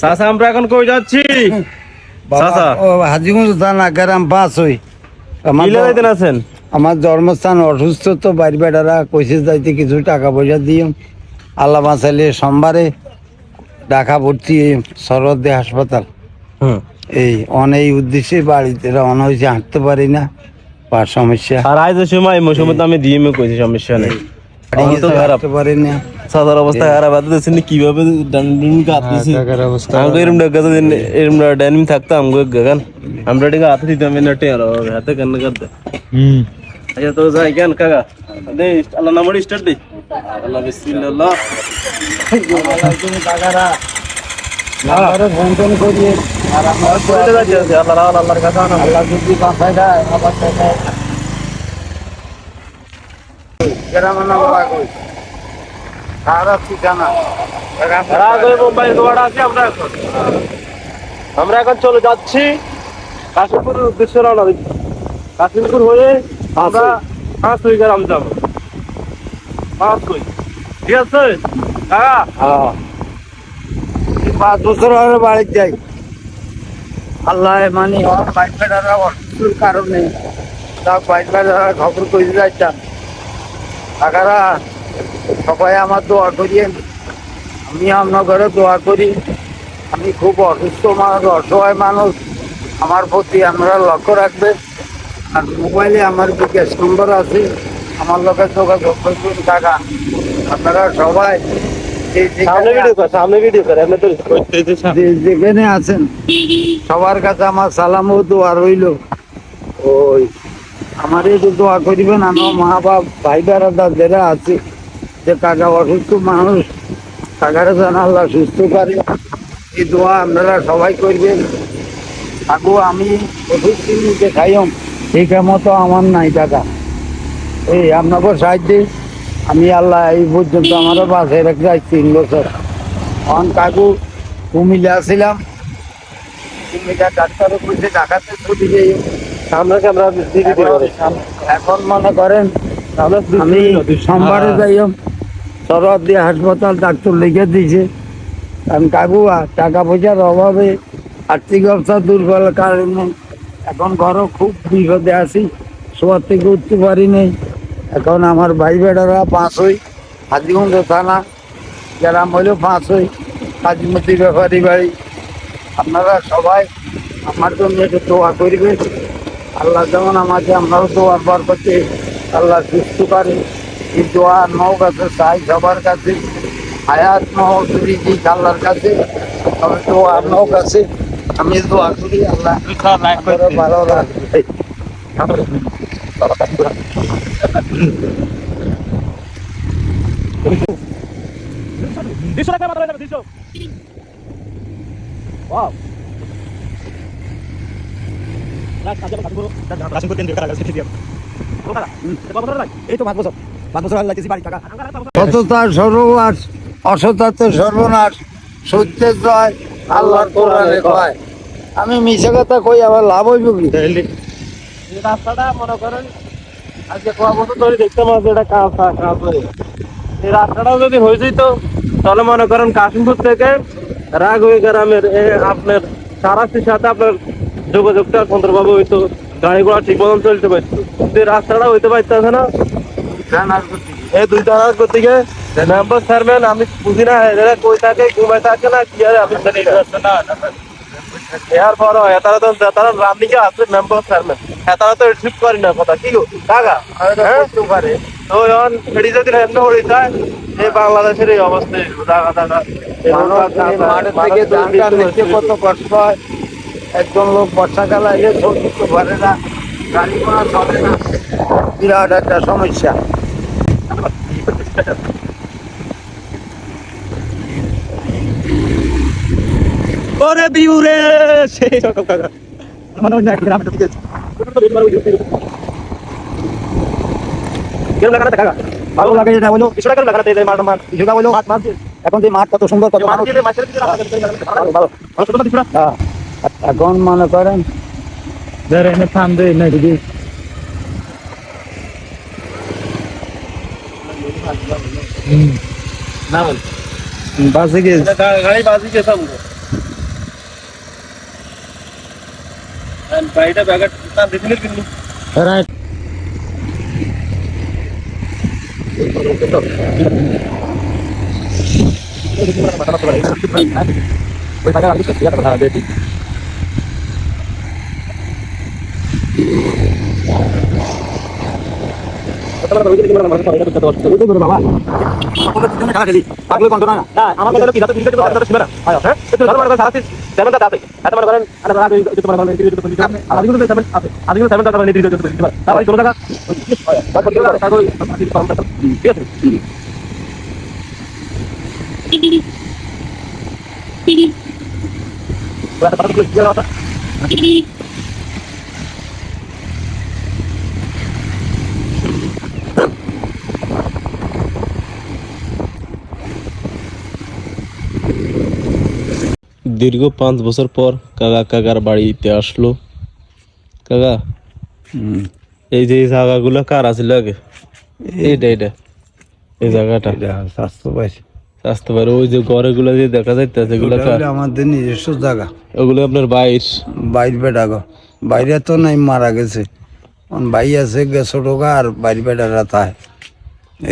চাচা আমরা এখন কই যাচ্ছি? চাচা হাজিগঞ্জ থানা গ্রাম 5 আছেন? আমার জন্মস্থান অসুস্থ তো বাইর বেড়ারা কইছে যাইতে কিছু টাকা পয়সা দিও আল্লাহ বাঁচাইলে সোমবারে ঢাকা ভর্তি সরদে হাসপাতাল এই অনেক উদ্দেশ্যে বাড়িতে রওনা হয়েছে, হাঁটতে পারি না, পার সমস্যা। আর আজ সময় মৌসুমে আমি দিয়ে কইছি সমস্যা নেই, হাঁটতে পারি না। সাদার অবস্থা খারাপ আছে, দেখছেন কিভাবে ডান্ডিং কাটতেছি। আমাকে এরম ডাকা দিন এরম ডাইনিং থাকতো আমাকে গান আমরা ঠিক হাতে দিতাম না, টেয়ার হাতে কান্না করতে। আচ্ছা তো যাই কেন কাকা দে আল্লাহ নাম স্টার্ট দে। আল্লাহ বিসমিল্লাহ কাকারা আমারে ফোন টোন করিয়ে আর আমরা চলে যাচ্ছে আল্লাহর কাছে আল্লাহ যদি বাঁচায় দেয় আবার দেখায় গ্রামের নাম রাখো সারা ঠিকানা মুম্বাইয়ের দোয়াটা আছে। আমরা এখন চলে যাচ্ছি কাশিমপুরের উদ্দেশ্যে রওনা দিচ্ছি। কাশিমপুর হয়ে আমরা 5 গ্রাম যাবো। 5 ঠিক আছে কাকা? 5 বছর হলে বাড়িতে যাই। আল্লাহ মানে বাইক বেড়ারা অসুস্থর কারণে তা বাইক বেড়ারা খবর করে যাইতাম। কাকারা সবাই আমার দোয়া করিয়ে, আমি আপনার ঘরে দোয়া করি। আমি খুব অসুস্থ মানুষ, অসহায় মানুষ, আমার প্রতি আপনারা লক্ষ্য রাখবেন। আর মোবাইলে আমার বিকাশ নম্বর আছে, আমার লোকের যোগাযোগ করবেন। কাকা আপনারা সবাই যেখানে আছেন সবার কাছে আমার সালাম ও দোয়া রইল। ওই আমার একটু দোয়া করিবেন, আমার মা বাপ ভাই বেড়াদার যারা আছে যে কাকা অসুস্থ মানুষ, কাকারা যেন আল্লাহ সুস্থ করে, এই দোয়া আপনারা সবাই করবেন। কাকু আমি ওষুধ কিনতে খাইম ঠিক মতো আমার নাই টাকা, এই আপনাকে সাহায্যে আমি আল্লাহ এই পর্যন্ত আমারও বাসায় রেখে যাই 3 বছর। তখন কাকু কুমিল্লা আসছিলাম, কুমিল্লা ডাক্তারও বলছে ঢাকাতে ছুটি যাই। এখন মনে করেন আমি সোমবারে যাইম সরদি হাসপাতাল, ডাক্তার লিখে দিয়েছে। কারণ কাকু টাকা পয়সার অভাবে আর্থিক অবস্থা দুর্বল কারণে এখন ঘরও খুব বিপদে আছি, শোয়ার থেকে উঠতে পারি নেই। এখন আমার ভাই বেড়ারা 5 হাজিগঞ্জ থানা গ্রাম হইল 5 কাজীমতি ব্যাপারী বাড়ি। আপনারা সবাই আমার জন্য একটু দোয়া করবেন। আল্লাহ যেমন আমাকে আমরাও দোয়ার বার করতে আল্লাহ সুস্থ করে, এই দোয়া নৌ কাছে চাই সবার কাছে, হায়াত নহরি আল্লাহর কাছে, তবে দোয়া নৌ কাছে আমি দোয়া করি আল্লাহ ভালো রাখবে। সততার সর্বনাশ, অসততার সর্বনাশ, সত্যের জয় আল্লাহর কোরআনে কয়। আমি মিছে কথা কই আবার লাভ হইব কি? এই রাস্তাটা মনে করেন আজকে কয়েক বছর ধরে দেখতে পাচ্ছি এটা কাজ হয়ে। এই রাস্তাটাও যদি হয়ে যেত তাহলে মনে করেন কাশিমপুর থেকে রাগওয়ে গ্রামের আপনার সারাস্তির সাথে আপনার যোগাযোগটা সুন্দরভাবে হইতো, গাড়ি ঘোড়া ঠিক মতন চলতে পারতো। কিন্তু এই রাস্তাটা হইতে পারতেছে না। এই 2 থানার দিকে মেম্বার চেয়ারম্যান আমি বুঝি না এরা কই থাকে, ঘুমায় থাকে না কি আর আমি জানি না। এরপর তারা রামনিকে আসলে মেম্বার চেয়ারম্যান তারা তো রিসিভ করি না কথা কি গো কাকা পারে তো এখন এটি যদি এমনি হয়ে যায় এই বাংলাদেশের এই অবস্থায় মাঠের থেকে ধানটা নিতে কত কষ্ট হয়। একজন লোক বর্ষাকাল আগে চলতে পারে না, গাড়ি ঘোড়া চলে না, বিরাট একটা সমস্যা। ওরে বিউরে সেই সকল কাকা মানে অন্য একটা গ্রামে ঢুকে কেন লাগাতে কাকা ভালো লাগে না বলো কিছু টাকা লাগাতে দেয় মাঠ কিছুটা বলো মাঠ এখন যে মাঠ কত সুন্দর, কত মানুষ ভালো হ্যাঁ। এখন মনে করেন এনে থাম দেয় না দিদি না বল বাসে গিয়ে গাড়ি বাজি গেছে বাড়িটা ব্যাগার তার দিনের কিন্তু রাইট ওই টাকা আমি কি কথা দেই দীর্ঘ 5 বছর পর কাকার বাড়িতে আসলো। কাকা এই যে জায়গাগুলো কার আছিল আগে? এইটা এই জায়গাটা স্বাস্থ্য পাইছে আসতে পারে। ওই যে ঘরগুলো যে দেখা যাইতেছে এগুলো কার? আমাদের নিজস্ব জায়গা, ওগুলো আপনার বাইর? বাইর বেটা গো, বাইরে তো নাই, মারা গেছে। ভাই আছে ছোট গা, আর বাইর বেটারা তাই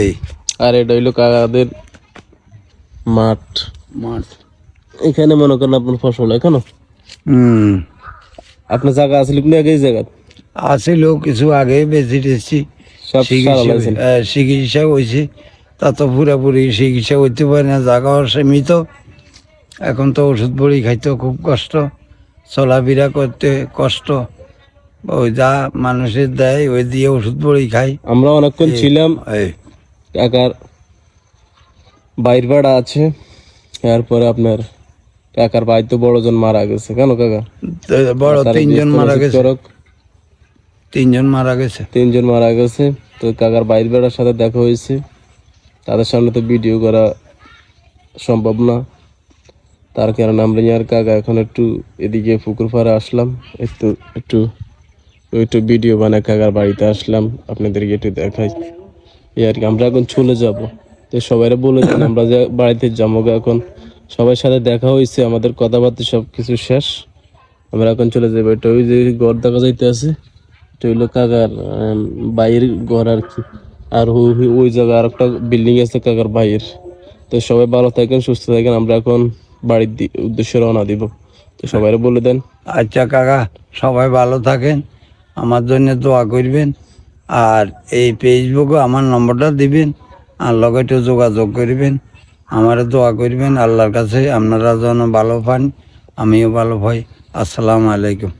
এই। আর এটা হইলো কাকাদের মাঠ। মাঠ এখানে মনে করেন আপনার ফসল এখনো আপনার জায়গা আছে কি আগে? এই জায়গা আছিল কিছু আগে বেশি টেছি, সব সারা লাইছেন? চিকিৎসা হয়েছে, তা তো পুরাপুরি চিকিৎসা করতে পারে না, জায়গা সীমিত। এখন তো ওষুধ বড়ি খাইতে খুব কষ্ট, চলাফেরা করতে কষ্ট। ওই যা মানুষের দেয় ওই দিয়ে ওষুধ বড়ি খাই। আমরা অনেকক্ষণ ছিলাম। কাকার বাইর ভাড়া আছে, এরপরে আপনার কাকার ভাই তো বড়জন মারা গেছে। কেন কাকা? বড় তিনজন মারা গেছে, তিনজন মারা গেছে, তিনজন মারা গেছে। তো কাকার বাইর বেড়ার সাথে দেখা হয়েছে, তাদের সামনে তো ভিডিও করা সম্ভব না, তার কারণে আমরা আর কাকা এখন একটু এদিকে পুকুর পাড়ে আসলাম, একটু ভিডিও বানায় কাকার বাড়িতে আসলাম, আপনাদেরকে একটু দেখাই এই আর কি। আমরা এখন চলে যাব, তো সবাই বলে দেন আমরা যে বাড়িতে যাবো। এখন সবার সাথে দেখা হয়েছে, আমাদের কথাবার্তা সব কিছু শেষ, আমরা এখন চলে যাবো। এটা ওই যে ঘর দেখা যাইতে আছে, এটা হইলো কাকার বাইরের ঘর আর কি। আর ওই জায়গায় আর একটা বিল্ডিং আছে কাকার বাইরের। তো সবাই ভালো থাকেন, সুস্থ থাকেন। আমরা এখন বাড়ির উদ্দেশ্যে রওনা দিব, তো সবাই বলে দেন। আচ্ছা কাকা, সবাই ভালো থাকেন, আমার জন্য দোয়া করবেন। আর এই ফেসবুকে আমার নম্বরটা দিবেন, আর লগে একটু যোগাযোগ করবেন, আমারও দোয়া করবেন আল্লাহর কাছে, আপনারা যেন ভালো পান, আমিও ভালো পাই। আসসালামু আলাইকুম।